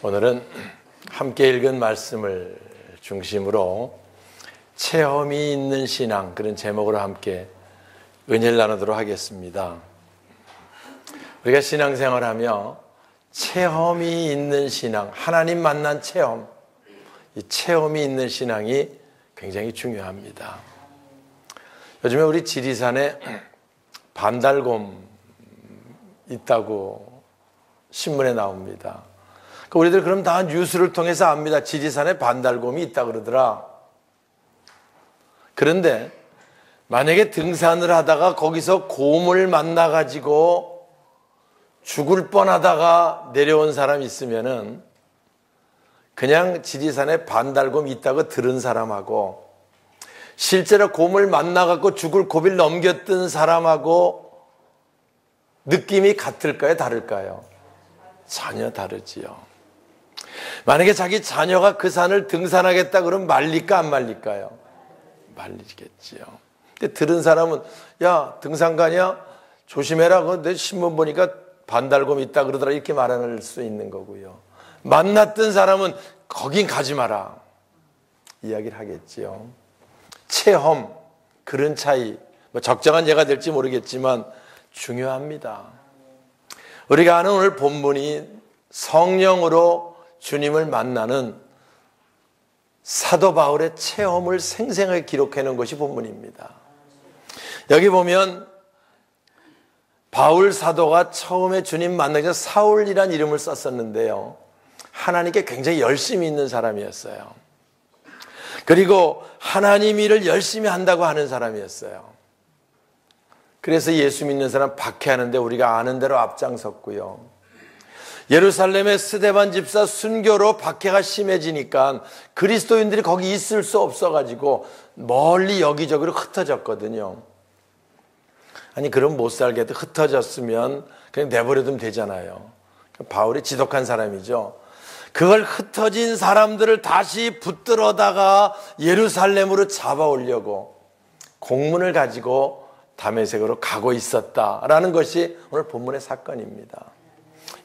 오늘은 함께 읽은 말씀을 중심으로 체험이 있는 신앙, 그런 제목으로 함께 은혜를 나누도록 하겠습니다. 우리가 신앙생활하며 체험이 있는 신앙, 하나님 만난 체험, 이 체험이 있는 신앙이 굉장히 중요합니다. 요즘에 우리 지리산에 반달곰 있다고 신문에 나옵니다. 우리들 그럼 다 뉴스를 통해서 압니다. 지리산에 반달곰이 있다 그러더라. 그런데 만약에 등산을 하다가 거기서 곰을 만나가지고 죽을 뻔하다가 내려온 사람이 있으면은 그냥 지리산에 반달곰이 있다고 들은 사람하고 실제로 곰을 만나갖고 죽을 고비를 넘겼던 사람하고 느낌이 같을까요? 다를까요? 전혀 다르지요. 만약에 자기 자녀가 그 산을 등산하겠다 그러면 말릴까 안 말릴까요? 말리겠지요. 근데 들은 사람은 야 등산 가냐? 조심해라. 내 신문 보니까 반달곰 있다 그러더라. 이렇게 말할 수 있는 거고요. 만났던 사람은 거긴 가지 마라 이야기를 하겠지요. 체험, 그런 차이, 적정한 예가 될지 모르겠지만 중요합니다. 우리가 아는 오늘 본문이 성령으로 주님을 만나는 사도 바울의 체험을 생생하게 기록해 놓은 것이 본문입니다. 여기 보면 바울 사도가 처음에 주님 만나기 전에 사울이라는 이름을 썼었는데요, 하나님께 굉장히 열심히 있는 사람이었어요. 그리고 하나님 일을 열심히 한다고 하는 사람이었어요. 그래서 예수 믿는 사람 박해하는데 우리가 아는 대로 앞장섰고요. 예루살렘의 스데반 집사 순교로 박해가 심해지니까 그리스도인들이 거기 있을 수 없어가지고 멀리 여기저기로 흩어졌거든요. 아니 그럼 못 살겠다. 흩어졌으면 그냥 내버려두면 되잖아요. 바울이 지독한 사람이죠. 그걸 흩어진 사람들을 다시 붙들어다가 예루살렘으로 잡아오려고 공문을 가지고 다메섹으로 가고 있었다라는 것이 오늘 본문의 사건입니다.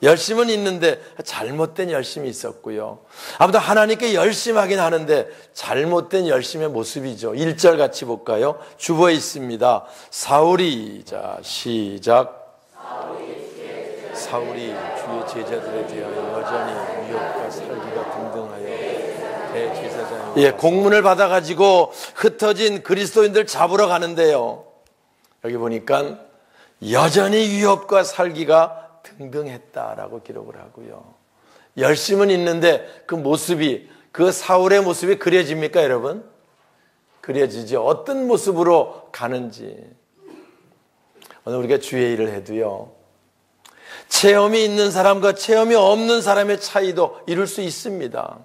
열심은 있는데 잘못된 열심이 있었고요. 아무튼 하나님께 열심하긴 하는데 잘못된 열심의 모습이죠. 1절 같이 볼까요? 주보에 있습니다. 사울이, 자 시작. 사울이 주의 제자들에 대하여 여전히 위협과 살기가 등등하여 대제사장이, 예, 공문을 받아가지고 흩어진 그리스도인들 잡으러 가는데요, 여기 보니까 여전히 위협과 살기가 등등했다라고 기록을 하고요. 열심은 있는데 그 모습이, 그 사울의 모습이 그려집니까 여러분? 그려지죠. 어떤 모습으로 가는지. 오늘 우리가 주의 일을 해도요, 체험이 있는 사람과 체험이 없는 사람의 차이도 이룰 수 있습니다.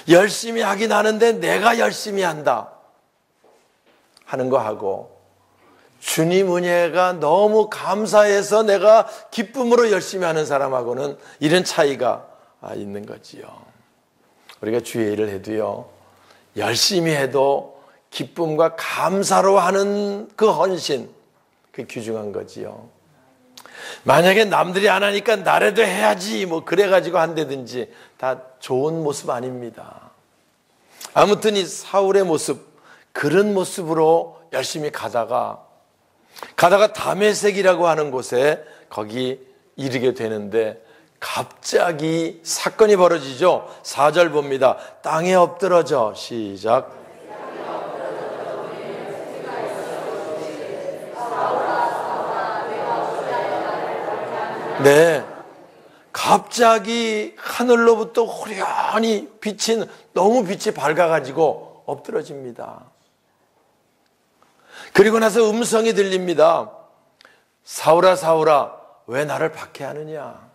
열심히 하긴 하는데 내가 열심히 한다 하는 거 하고, 주님 은혜가 너무 감사해서 내가 기쁨으로 열심히 하는 사람하고는 이런 차이가 있는 거지요. 우리가 주의 일을 해도요, 열심히 해도 기쁨과 감사로 하는 그 헌신, 그 귀중한 거지요. 만약에 남들이 안 하니까 나라도 해야지 뭐 그래가지고 한다든지 다 좋은 모습 아닙니다. 아무튼 이 사울의 모습, 그런 모습으로 열심히 가다가 다메섹이라고 하는 곳에 거기 이르게 되는데 갑자기 사건이 벌어지죠. 4절 봅니다. 땅에 엎드러져, 시작. 네, 갑자기 하늘로부터 호련히 너무 빛이 밝아가지고 엎드러집니다. 그리고 나서 음성이 들립니다. 사울아 사울아 왜 나를 박해하느냐.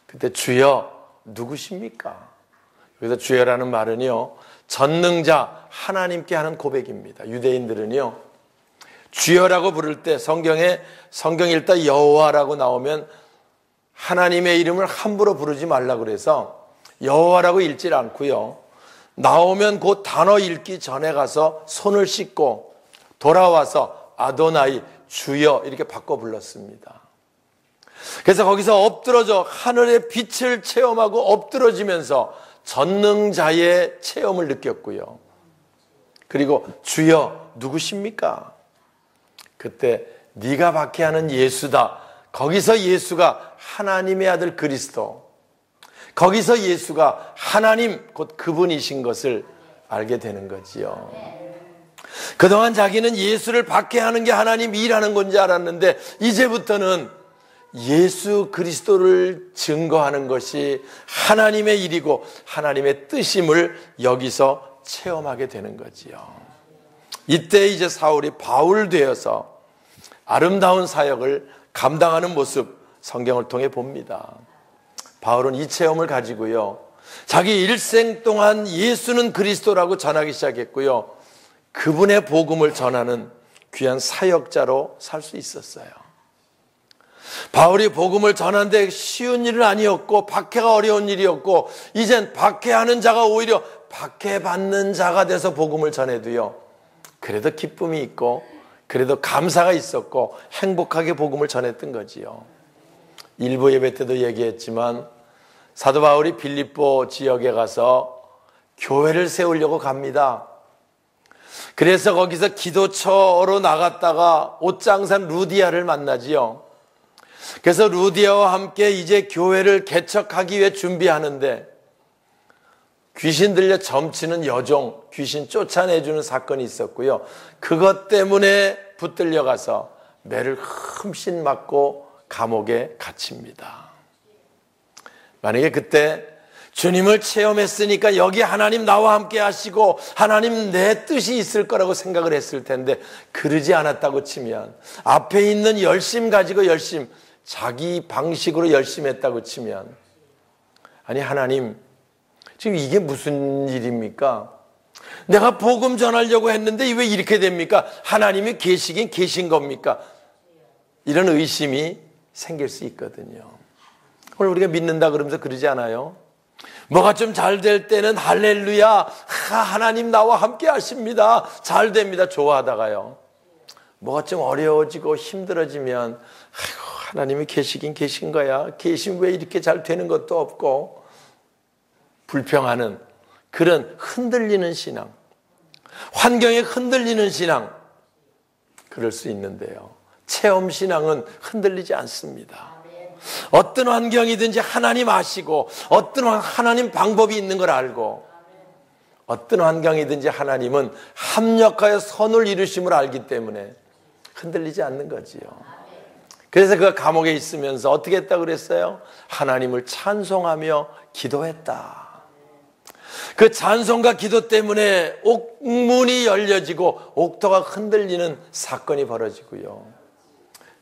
그때 주여 누구십니까? 여기서 주여라는 말은요, 전능자 하나님께 하는 고백입니다. 유대인들은요, 주여라고 부를 때 성경 읽다 여호와라고 나오면 하나님의 이름을 함부로 부르지 말라고 그래서 여호와라고 읽질 않고요, 나오면 그 단어 읽기 전에 가서 손을 씻고 돌아와서 아도나이, 주여 이렇게 바꿔 불렀습니다. 그래서 거기서 엎드러져 하늘의 빛을 체험하고 엎드러지면서 전능자의 체험을 느꼈고요. 그리고 주여 누구십니까? 그때 네가 박해하는 예수다. 거기서 예수가 하나님의 아들 그리스도, 거기서 예수가 하나님 곧 그분이신 것을 알게 되는 거지요. 그동안 자기는 예수를 박해하는 게 하나님 일하는 건지 알았는데 이제부터는 예수 그리스도를 증거하는 것이 하나님의 일이고 하나님의 뜻임을 여기서 체험하게 되는 거지요. 이때 이제 사울이 바울 되어서 아름다운 사역을 감당하는 모습 성경을 통해 봅니다. 바울은 이 체험을 가지고요, 자기 일생 동안 예수는 그리스도라고 전하기 시작했고요, 그분의 복음을 전하는 귀한 사역자로 살 수 있었어요. 바울이 복음을 전하는데 쉬운 일은 아니었고 박해가 어려운 일이었고, 이젠 박해하는 자가 오히려 박해받는 자가 돼서 복음을 전해도요, 그래도 기쁨이 있고 그래도 감사가 있었고 행복하게 복음을 전했던 거지요. 일부 예배 때도 얘기했지만 사도 바울이 빌립보 지역에 가서 교회를 세우려고 갑니다. 그래서 거기서 기도처로 나갔다가 옷장산 루디아를 만나지요. 그래서 루디아와 함께 이제 교회를 개척하기 위해 준비하는데 귀신 들려 점치는 여종, 귀신 쫓아내주는 사건이 있었고요. 그것 때문에 붙들려 가서 매를 흠씬 맞고 감옥에 갇힙니다. 만약에 그때 주님을 체험했으니까 여기 하나님 나와 함께 하시고 하나님 내 뜻이 있을 거라고 생각을 했을 텐데, 그러지 않았다고 치면, 앞에 있는 열심 가지고 자기 방식으로 열심히 했다고 치면, 아니 하나님 지금 이게 무슨 일입니까? 내가 복음 전하려고 했는데 왜 이렇게 됩니까? 하나님이 계시긴 계신 겁니까? 이런 의심이 생길 수 있거든요. 오늘 우리가 믿는다 그러면서 그러지 않아요? 뭐가 좀 잘 될 때는 할렐루야, 하나님 나와 함께 하십니다, 잘 됩니다, 좋아하다가요, 뭐가 좀 어려워지고 힘들어지면 아이고 하나님이 계시긴 계신 거야, 계신 왜 이렇게 잘 되는 것도 없고, 불평하는 그런 흔들리는 신앙, 환경에 흔들리는 신앙, 그럴 수 있는데요, 체험 신앙은 흔들리지 않습니다. 어떤 환경이든지 하나님 아시고 어떤 하나님 방법이 있는 걸 알고, 어떤 환경이든지 하나님은 합력하여 선을 이루심을 알기 때문에 흔들리지 않는 거지요. 그래서 그 감옥에 있으면서 어떻게 했다고 그랬어요? 하나님을 찬송하며 기도했다. 그 찬송과 기도 때문에 옥문이 열려지고 옥토가 흔들리는 사건이 벌어지고요,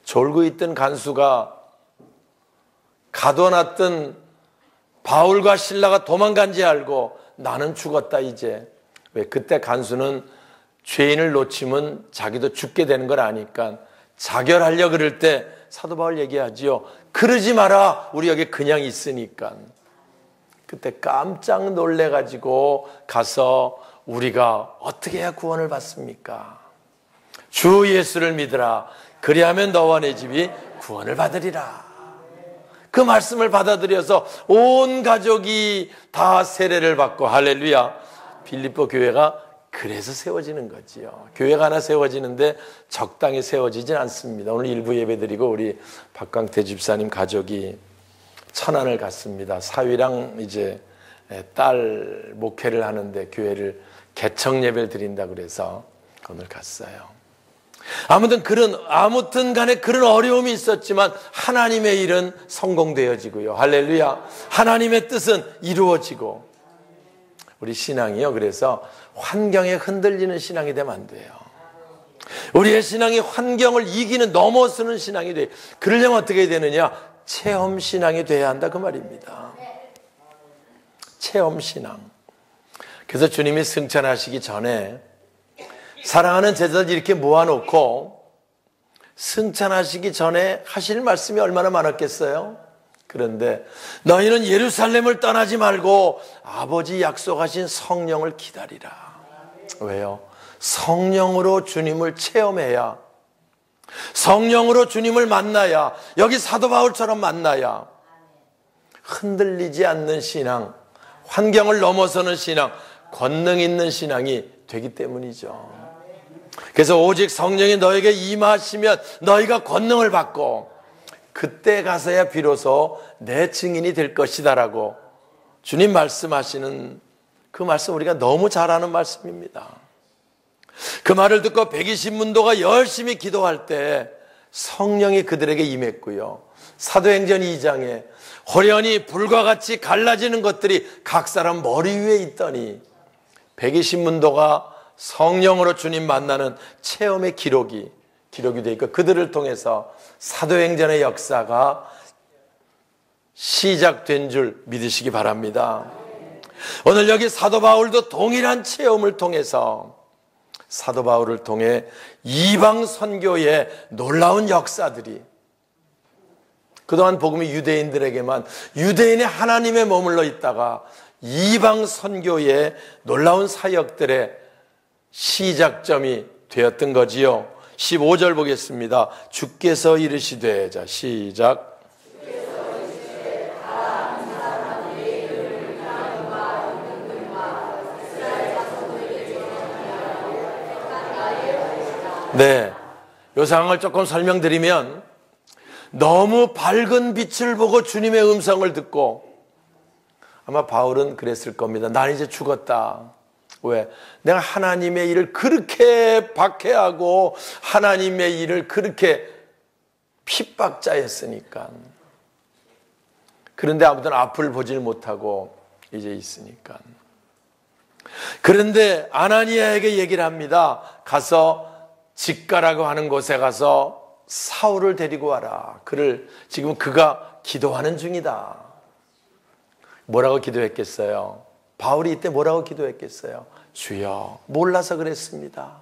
졸고 있던 간수가 가둬놨던 바울과 실라가 도망간지 알고 나는 죽었다 이제. 왜? 그때 간수는 죄인을 놓치면 자기도 죽게 되는 걸 아니까 자결하려 그럴 때 사도 바울 얘기하지요. 그러지 마라, 우리 여기 그냥 있으니까. 그때 깜짝 놀래가지고 가서 우리가 어떻게 해야 구원을 받습니까? 주 예수를 믿으라, 그리하면 너와 내 집이 구원을 받으리라. 그 말씀을 받아들여서 온 가족이 다 세례를 받고, 할렐루야, 빌립보 교회가 그래서 세워지는 거지요. 교회가 하나 세워지는데 적당히 세워지진 않습니다. 오늘 일부 예배드리고 우리 박광태 집사님 가족이 천안을 갔습니다. 사위랑 이제 딸 목회를 하는데 교회를 개척 예배를 드린다 그래서 오늘 갔어요. 아무튼 간에 그런 어려움이 있었지만 하나님의 일은 성공되어지고요, 할렐루야, 하나님의 뜻은 이루어지고, 우리 신앙이요, 그래서 환경에 흔들리는 신앙이 되면 안 돼요. 우리의 신앙이 환경을 이기는, 넘어서는 신앙이 돼요. 그러려면 어떻게 되느냐? 체험 신앙이 돼야 한다 그 말입니다. 체험 신앙. 그래서 주님이 승천하시기 전에 사랑하는 제자들 이렇게 모아놓고 승천하시기 전에 하실 말씀이 얼마나 많았겠어요? 그런데 너희는 예루살렘을 떠나지 말고 아버지 약속하신 성령을 기다리라. 왜요? 성령으로 주님을 체험해야 성령으로 주님을 만나야, 여기 사도 바울처럼 만나야 흔들리지 않는 신앙, 환경을 넘어서는 신앙, 권능 있는 신앙이 되기 때문이죠. 그래서 오직 성령이 너에게 임하시면 너희가 권능을 받고 그때 가서야 비로소 내 증인이 될 것이다라고 주님 말씀하시는 그 말씀, 우리가 너무 잘 아는 말씀입니다. 그 말을 듣고 120문도가 열심히 기도할 때 성령이 그들에게 임했고요, 사도행전 2장에 호련히 불과 같이 갈라지는 것들이 각 사람 머리 위에 있더니 120문도가 성령으로 주님 만나는 체험의 기록이 되어 있고, 그들을 통해서 사도행전의 역사가 시작된 줄 믿으시기 바랍니다. 오늘 여기 사도 바울도 동일한 체험을 통해서, 사도 바울을 통해 이방 선교의 놀라운 역사들이, 그동안 복음이 유대인들에게만, 유대인의 하나님에 머물러 있다가 이방 선교의 놀라운 사역들의 시작점이 되었던 거지요. 15절 보겠습니다. 주께서 이르시되, 자 시작. 네, 이 상황을 조금 설명드리면, 너무 밝은 빛을 보고 주님의 음성을 듣고, 아마 바울은 그랬을 겁니다. 난 이제 죽었다. 왜? 내가 하나님의 일을 그렇게 박해하고 하나님의 일을 그렇게 핍박자였으니까. 그런데 아무튼 앞을 보질 못하고 이제 있으니까. 그런데 아나니아에게 얘기를 합니다. 가서 직가라고 하는 곳에 가서 사울을 데리고 와라. 지금 그가 기도하는 중이다. 뭐라고 기도했겠어요? 바울이 이때 뭐라고 기도했겠어요? 주여, 몰라서 그랬습니다.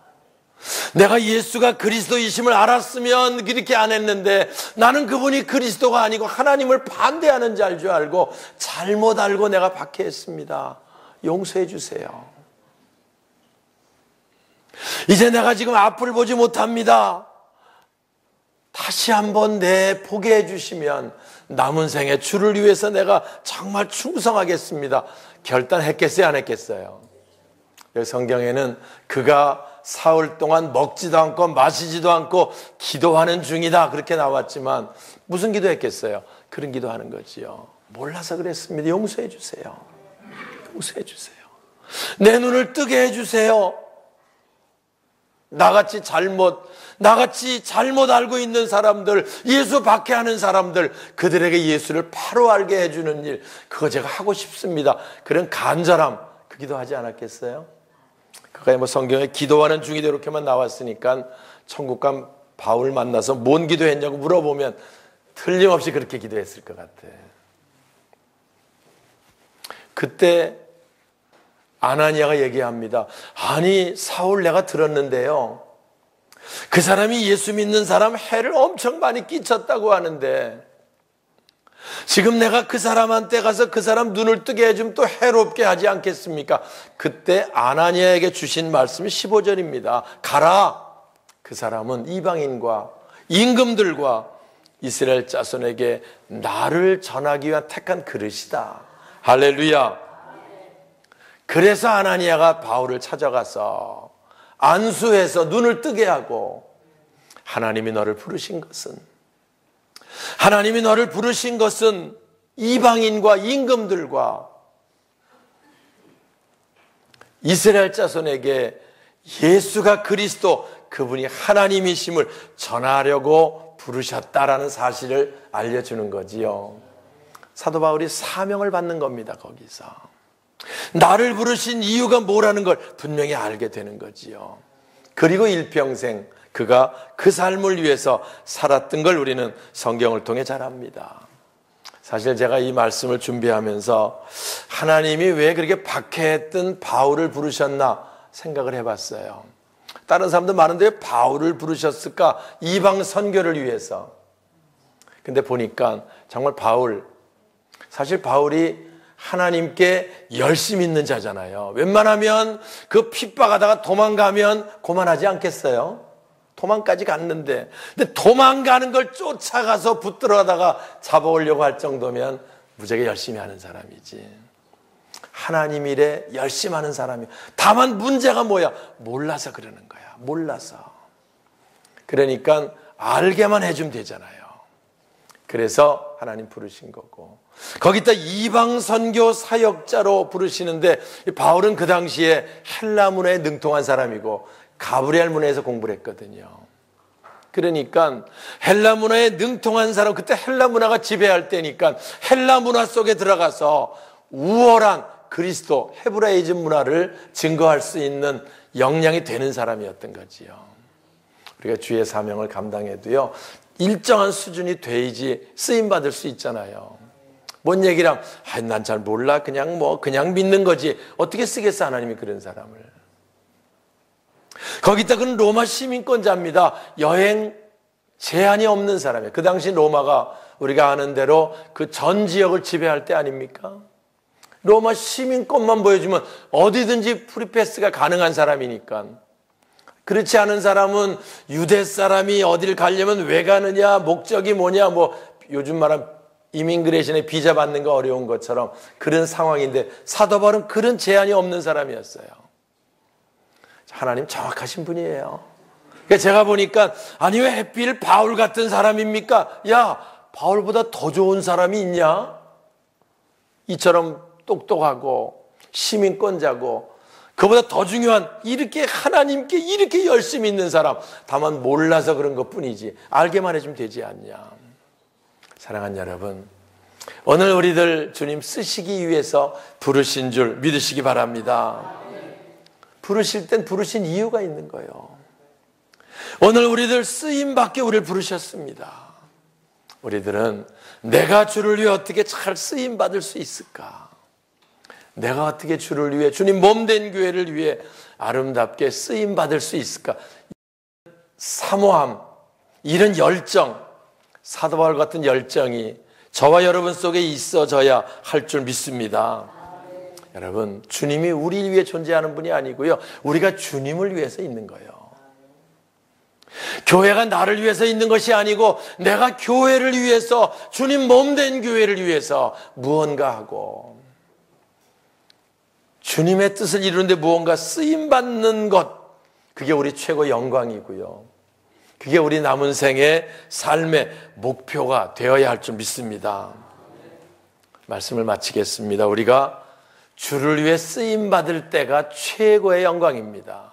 내가 예수가 그리스도이심을 알았으면 그렇게 안 했는데, 나는 그분이 그리스도가 아니고 하나님을 반대하는 자일 줄 알고 잘못 알고 내가 박해했습니다. 용서해 주세요. 이제 내가 지금 앞을 보지 못합니다. 다시 한번 보게 해주시면 남은 생에 주를 위해서 내가 정말 충성하겠습니다. 결단했겠어요, 안 했겠어요? 여기 성경에는 그가 사흘 동안 먹지도 않고 마시지도 않고 기도하는 중이다, 그렇게 나왔지만 무슨 기도했겠어요? 그런 기도하는 거지요. 몰라서 그랬습니다. 용서해 주세요. 용서해 주세요. 내 눈을 뜨게 해주세요. 나같이 잘못 알고 있는 사람들, 예수 박해하는 사람들, 그들에게 예수를 바로 알게 해주는 일, 그거 제가 하고 싶습니다. 그런 간절함, 그 기도하지 않았겠어요? 그가 성경에 기도하는 중이다 이렇게만 나왔으니까 천국감 바울 만나서 뭔 기도했냐고 물어보면 틀림없이 그렇게 기도했을 것 같아. 그때 아나니아가 얘기합니다. 아니, 사울 내가 들었는데요, 그 사람이 예수 믿는 사람 해를 엄청 많이 끼쳤다고 하는데, 지금 내가 그 사람한테 가서 그 사람 눈을 뜨게 해주면 또 해롭게 하지 않겠습니까? 그때 아나니아에게 주신 말씀이 15절입니다. 가라, 그 사람은 이방인과 임금들과 이스라엘 자손에게 나를 전하기 위한 택한 그릇이다. 할렐루야. 그래서 아나니아가 바울을 찾아가서 안수해서 눈을 뜨게 하고, 하나님이 너를 부르신 것은 이방인과 임금들과 이스라엘 자손에게 예수가 그리스도, 그분이 하나님이심을 전하려고 부르셨다라는 사실을 알려주는 거지요. 사도 바울이 사명을 받는 겁니다. 거기서 나를 부르신 이유가 뭐라는 걸 분명히 알게 되는 거지요. 그리고 일평생 그가 그 삶을 위해서 살았던 걸 우리는 성경을 통해 잘 압니다. 사실 제가 이 말씀을 준비하면서 하나님이 왜 그렇게 박해했던 바울을 부르셨나 생각을 해봤어요. 다른 사람도 많은데 왜 바울을 부르셨을까? 이방 선교를 위해서. 근데 보니까 정말 사실 바울이 하나님께 열심 있는 자잖아요. 웬만하면 그 핍박하다가 도망가면 고만하지 않겠어요? 도망까지 갔는데, 근데 도망가는 걸 쫓아가서 붙들어다가 잡아오려고 할 정도면 무지하게 열심히 하는 사람이지. 하나님 일에 열심히 하는 사람이. 다만 문제가 뭐야? 몰라서 그러는 거야. 몰라서. 그러니까 알게만 해주면 되잖아요. 그래서 하나님 부르신 거고, 거기다 이방 선교 사역자로 부르시는데, 바울은 그 당시에 헬라 문화에 능통한 사람이고 가브리엘 문화에서 공부를 했거든요. 그러니까 헬라 문화에 능통한 사람, 그때 헬라 문화가 지배할 때니까 헬라 문화 속에 들어가서 우월한 그리스도 헤브라이즘 문화를 증거할 수 있는 역량이 되는 사람이었던 거지요. 우리가 주의 사명을 감당해도요, 일정한 수준이 돼야지 쓰임받을 수 있잖아요. 뭔 얘기랑, 난 잘 몰라, 그냥 믿는 거지. 어떻게 쓰겠어, 하나님이 그런 사람을. 거기다 그는 로마 시민권자입니다. 여행 제한이 없는 사람이에요. 그 당시 로마가 우리가 아는 대로 그 전 지역을 지배할 때 아닙니까? 로마 시민권만 보여주면 어디든지 프리패스가 가능한 사람이니까. 그렇지 않은 사람은 유대 사람이 어디를 가려면 왜 가느냐, 목적이 뭐냐, 요즘 말하면 이민그레이션에 비자 받는 거 어려운 것처럼 그런 상황인데, 사도 바울은 그런 제한이 없는 사람이었어요. 하나님 정확하신 분이에요. 그러니까 제가 보니까, 아니 왜 하필 바울 같은 사람입니까? 야, 바울보다 더 좋은 사람이 있냐? 이처럼 똑똑하고 시민권자고 그보다 더 중요한, 이렇게 하나님께 이렇게 열심히 있는 사람, 다만 몰라서 그런 것뿐이지 알게만 해주면 되지 않냐. 사랑하는 여러분, 오늘 우리들 주님 쓰시기 위해서 부르신 줄 믿으시기 바랍니다. 부르실 땐 부르신 이유가 있는 거예요. 오늘 우리들 쓰임받게 우리를 부르셨습니다. 우리들은 내가 주를 위해 어떻게 잘 쓰임받을 수 있을까? 내가 어떻게 주를 위해, 주님 몸된 교회를 위해 아름답게 쓰임받을 수 있을까? 사모함, 이런 열정, 사도 바울 같은 열정이 저와 여러분 속에 있어져야 할 줄 믿습니다. 여러분, 주님이 우리를 위해 존재하는 분이 아니고요, 우리가 주님을 위해서 있는 거예요. 교회가 나를 위해서 있는 것이 아니고 내가 교회를 위해서, 주님 몸된 교회를 위해서 무언가 하고 주님의 뜻을 이루는데 무언가 쓰임받는 것, 그게 우리 최고 영광이고요, 그게 우리 남은 생의 삶의 목표가 되어야 할 줄 믿습니다. 말씀을 마치겠습니다. 우리가 주를 위해 쓰임받을 때가 최고의 영광입니다.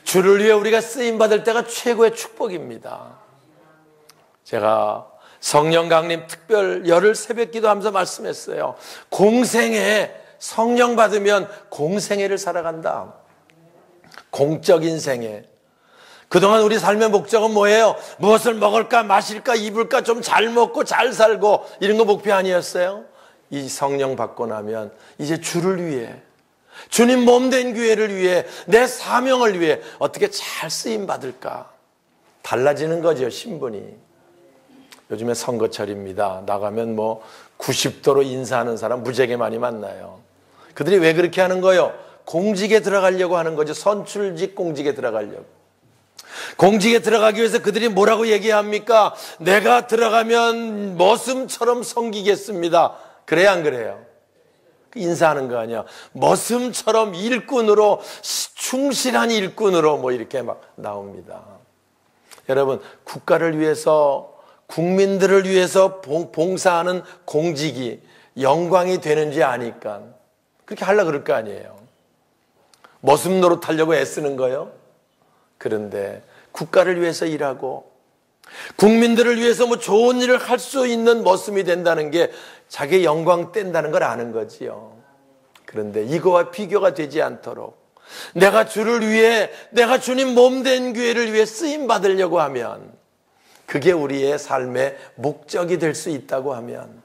주를 위해 우리가 쓰임받을 때가 최고의 축복입니다. 제가 성령 강림 특별 열흘 새벽 기도하면서 말씀했어요. 공생애, 성령 받으면 공생애를 살아간다. 공적인 생애. 그동안 우리 삶의 목적은 뭐예요? 무엇을 먹을까, 마실까, 입을까, 좀 잘 먹고 잘 살고, 이런 거 목표 아니었어요? 이 성령 받고 나면 이제 주를 위해, 주님 몸된 교회를 위해, 내 사명을 위해 어떻게 잘 쓰임받을까? 달라지는 거죠, 신분이. 요즘에 선거철입니다. 나가면 90도로 인사하는 사람 무지하게 많이 만나요. 그들이 왜 그렇게 하는 거예요? 공직에 들어가려고 하는 거죠. 선출직 공직에 들어가려고. 공직에 들어가기 위해서 그들이 뭐라고 얘기합니까? 내가 들어가면 머슴처럼 섬기겠습니다. 그래야 안 그래요? 인사하는 거 아니야. 머슴처럼 일꾼으로, 충실한 일꾼으로 이렇게 막 나옵니다. 여러분, 국가를 위해서, 국민들을 위해서 봉사하는 공직이 영광이 되는지 아니까 그렇게 하려고 그럴 거 아니에요. 머슴 노릇하려고 애쓰는 거예요. 그런데 국가를 위해서 일하고 국민들을 위해서 좋은 일을 할 수 있는 머슴이 된다는 게 자기의 영광 뗀다는 걸 아는 거지요. 그런데 이거와 비교가 되지 않도록 내가 주를 위해, 내가 주님 몸된 교회를 위해 쓰임 받으려고 하면, 그게 우리의 삶의 목적이 될 수 있다고 하면,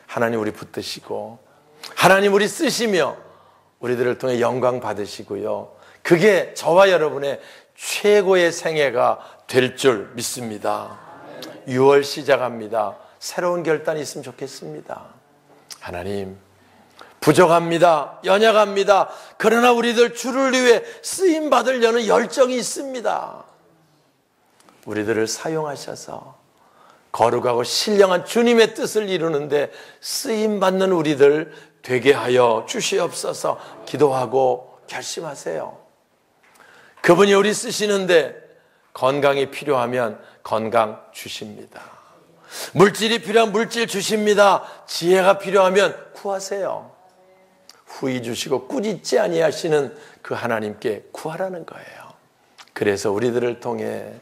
하나님 우리 붙드시고 하나님 우리 쓰시며 우리들을 통해 영광 받으시고요, 그게 저와 여러분의 최고의 생애가 될 줄 믿습니다. 6월 시작합니다. 새로운 결단이 있으면 좋겠습니다. 하나님, 부족합니다. 연약합니다. 그러나 우리들 주를 위해 쓰임 받으려는 열정이 있습니다. 우리들을 사용하셔서 거룩하고 신령한 주님의 뜻을 이루는데 쓰임받는 우리들 되게 하여 주시옵소서. 기도하고 결심하세요. 그분이 우리 쓰시는데 건강이 필요하면 건강 주십니다. 물질이 필요한 물질 주십니다. 지혜가 필요하면 구하세요. 후히 주시고 꾸짖지 아니하시는 그 하나님께 구하라는 거예요. 그래서 우리들을 통해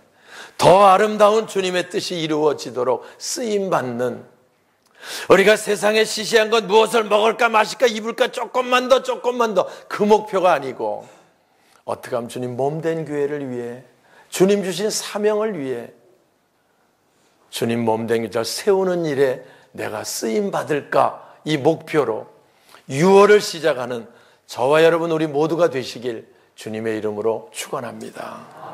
더 아름다운 주님의 뜻이 이루어지도록 쓰임받는, 우리가 세상에 시시한 건 무엇을 먹을까 마실까 입을까 조금만 더 그 목표가 아니고 어떻게 하면 주님 몸된 교회를 위해, 주님 주신 사명을 위해, 주님 몸된 교회 세우는 일에 내가 쓰임받을까, 이 목표로 6월을 시작하는 저와 여러분 우리 모두가 되시길 주님의 이름으로 축원합니다.